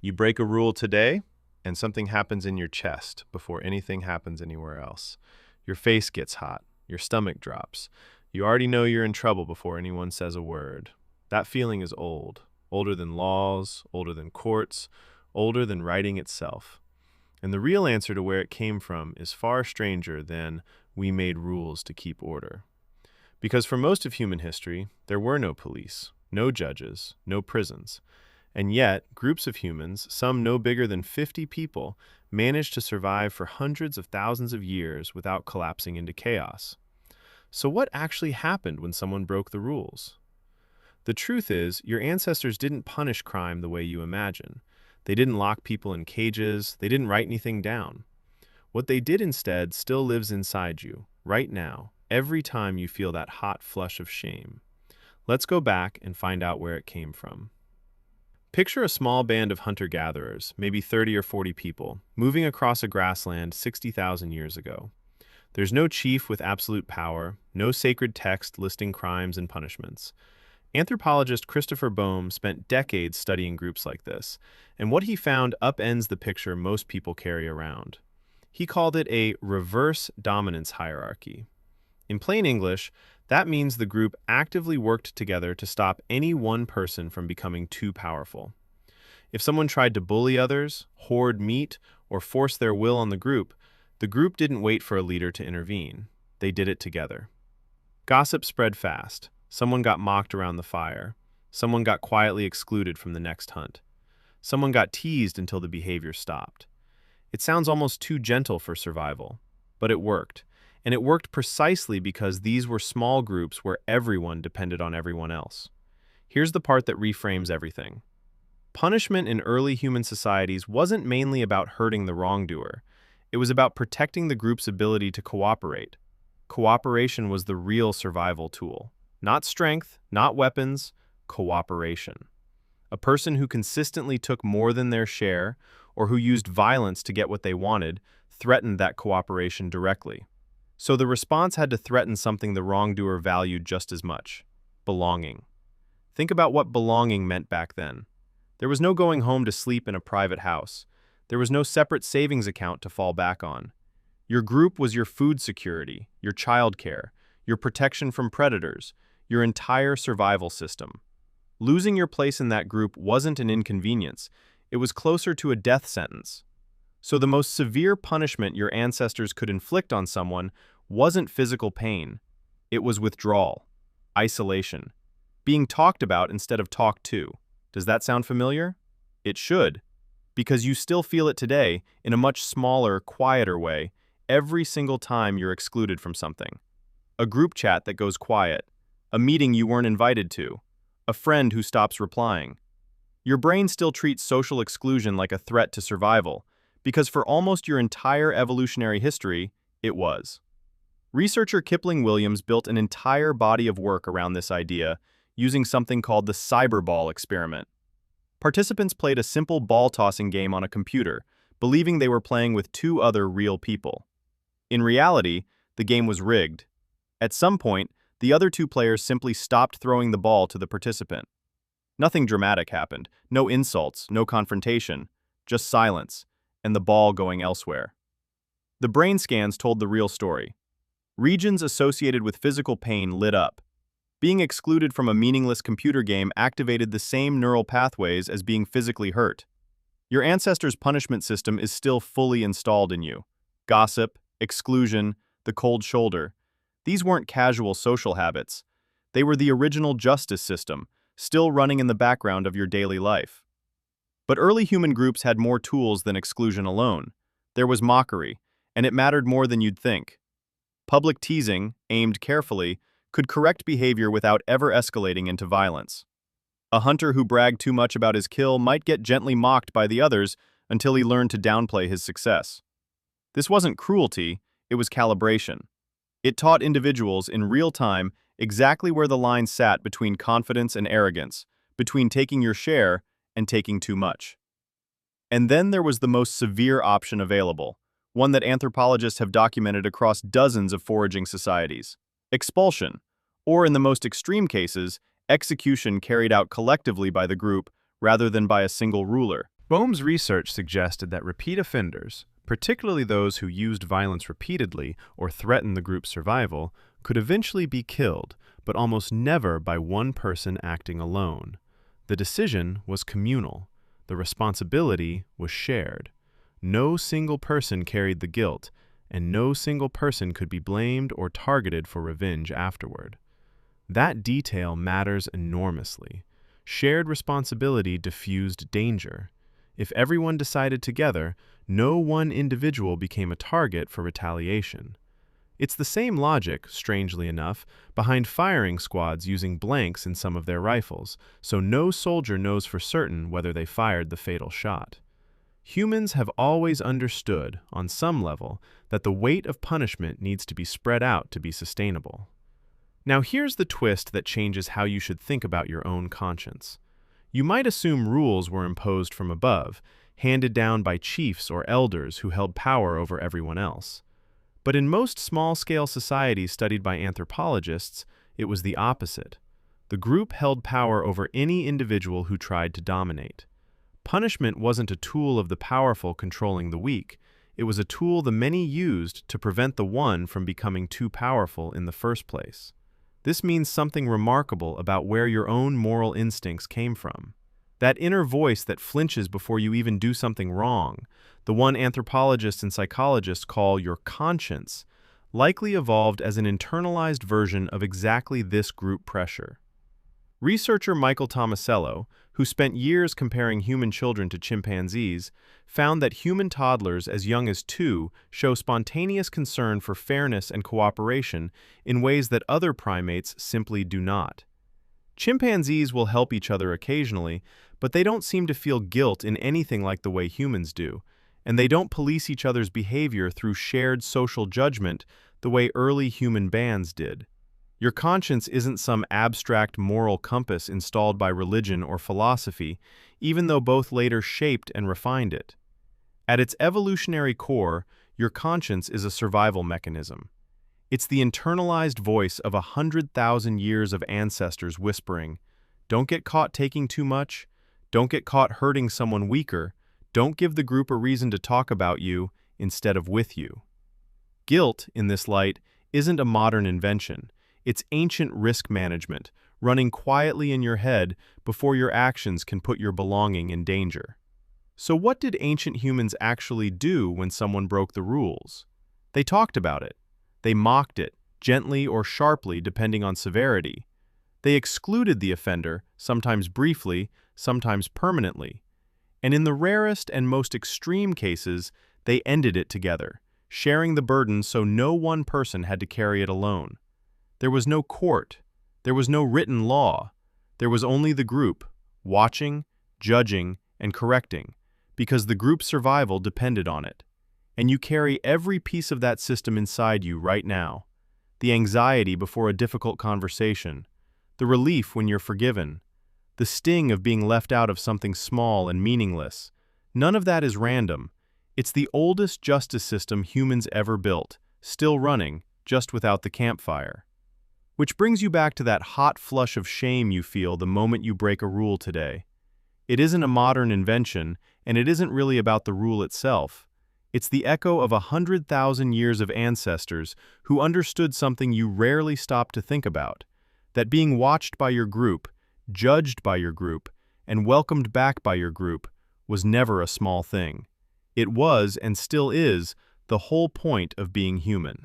You break a rule today, and something happens in your chest before anything happens anywhere else. Your face gets hot, your stomach drops. You already know you're in trouble before anyone says a word. That feeling is old, older than laws, older than courts, older than writing itself. And the real answer to where it came from is far stranger than we made rules to keep order. Because for most of human history, there were no police, no judges, no prisons. And yet, groups of humans, some no bigger than 50 people, managed to survive for hundreds of thousands of years without collapsing into chaos. So what actually happened when someone broke the rules? The truth is, your ancestors didn't punish crime the way you imagine. They didn't lock people in cages, they didn't write anything down. What they did instead still lives inside you, right now, every time you feel that hot flush of shame. Let's go back and find out where it came from. Picture a small band of hunter-gatherers, maybe 30 or 40 people, moving across a grassland 60,000 years ago. There's no chief with absolute power, no sacred text listing crimes and punishments. Anthropologist Christopher Boehm spent decades studying groups like this, and what he found upends the picture most people carry around. He called it a reverse dominance hierarchy. In plain English, that means the group actively worked together to stop any one person from becoming too powerful. If someone tried to bully others, hoard meat, or force their will on the group didn't wait for a leader to intervene. They did it together. Gossip spread fast. Someone got mocked around the fire. Someone got quietly excluded from the next hunt. Someone got teased until the behavior stopped. It sounds almost too gentle for survival, but it worked. And it worked precisely because these were small groups where everyone depended on everyone else. Here's the part that reframes everything. Punishment in early human societies wasn't mainly about hurting the wrongdoer. It was about protecting the group's ability to cooperate. Cooperation was the real survival tool. Not strength, not weapons, cooperation. A person who consistently took more than their share, or who used violence to get what they wanted, threatened that cooperation directly. So the response had to threaten something the wrongdoer valued just as much: belonging. Think about what belonging meant back then. There was no going home to sleep in a private house. There was no separate savings account to fall back on. Your group was your food security, your childcare, your protection from predators, your entire survival system. Losing your place in that group wasn't an inconvenience. It was closer to a death sentence. So the most severe punishment your ancestors could inflict on someone wasn't physical pain. It was withdrawal, isolation, being talked about instead of talked to. Does that sound familiar? It should, because you still feel it today in a much smaller, quieter way every single time you're excluded from something. A group chat that goes quiet, a meeting you weren't invited to, a friend who stops replying. Your brain still treats social exclusion like a threat to survival, because for almost your entire evolutionary history, it was. Researcher Kipling Williams built an entire body of work around this idea using something called the cyberball experiment. Participants played a simple ball-tossing game on a computer, believing they were playing with two other real people. In reality, the game was rigged. At some point, the other two players simply stopped throwing the ball to the participant. Nothing dramatic happened, no insults, no confrontation, just silence, and the ball going elsewhere. The brain scans told the real story. Regions associated with physical pain lit up. Being excluded from a meaningless computer game activated the same neural pathways as being physically hurt. Your ancestors' punishment system is still fully installed in you. Gossip, exclusion, the cold shoulder. These weren't casual social habits. They were the original justice system, still running in the background of your daily life. But early human groups had more tools than exclusion alone. There was mockery, and it mattered more than you'd think. Public teasing, aimed carefully, could correct behavior without ever escalating into violence. A hunter who bragged too much about his kill might get gently mocked by the others until he learned to downplay his success. This wasn't cruelty, it was calibration. It taught individuals in real time exactly where the line sat between confidence and arrogance, between taking your share and taking too much. And then there was the most severe option available, one that anthropologists have documented across dozens of foraging societies: expulsion, or in the most extreme cases, execution carried out collectively by the group rather than by a single ruler. Boehm's research suggested that repeat offenders, particularly those who used violence repeatedly or threatened the group's survival, could eventually be killed, but almost never by one person acting alone. The decision was communal. The responsibility was shared. No single person carried the guilt, and no single person could be blamed or targeted for revenge afterward. That detail matters enormously. Shared responsibility diffused danger. If everyone decided together, no one individual became a target for retaliation. It's the same logic, strangely enough, behind firing squads using blanks in some of their rifles, so no soldier knows for certain whether they fired the fatal shot. Humans have always understood, on some level, that the weight of punishment needs to be spread out to be sustainable. Now here's the twist that changes how you should think about your own conscience. You might assume rules were imposed from above, handed down by chiefs or elders who held power over everyone else. But in most small-scale societies studied by anthropologists, it was the opposite. The group held power over any individual who tried to dominate. Punishment wasn't a tool of the powerful controlling the weak. It was a tool the many used to prevent the one from becoming too powerful in the first place. This means something remarkable about where your own moral instincts came from. That inner voice that flinches before you even do something wrong, the one anthropologists and psychologists call your conscience, likely evolved as an internalized version of exactly this group pressure. Researcher Michael Tomasello, who spent years comparing human children to chimpanzees, found that human toddlers as young as 2 show spontaneous concern for fairness and cooperation in ways that other primates simply do not. Chimpanzees will help each other occasionally, but they don't seem to feel guilt in anything like the way humans do, and they don't police each other's behavior through shared social judgment the way early human bands did. Your conscience isn't some abstract moral compass installed by religion or philosophy, even though both later shaped and refined it. At its evolutionary core, your conscience is a survival mechanism. It's the internalized voice of 100,000 years of ancestors whispering, "Don't get caught taking too much. Don't get caught hurting someone weaker. Don't give the group a reason to talk about you instead of with you." Guilt, in this light, isn't a modern invention. It's ancient risk management, running quietly in your head before your actions can put your belonging in danger. So what did ancient humans actually do when someone broke the rules? They talked about it. They mocked it, gently or sharply depending on severity. They excluded the offender, sometimes briefly, sometimes permanently. And in the rarest and most extreme cases, they ended it together, sharing the burden so no one person had to carry it alone. There was no court. There was no written law. There was only the group, watching, judging, and correcting, because the group's survival depended on it. And you carry every piece of that system inside you right now. The anxiety before a difficult conversation, the relief when you're forgiven, the sting of being left out of something small and meaningless. None of that is random. It's the oldest justice system humans ever built, still running, just without the campfire. Which brings you back to that hot flush of shame you feel the moment you break a rule today. It isn't a modern invention, and it isn't really about the rule itself. It's the echo of 100,000 years of ancestors who understood something you rarely stop to think about, that being watched by your group, judged by your group, and welcomed back by your group was never a small thing. It was, and still is, the whole point of being human.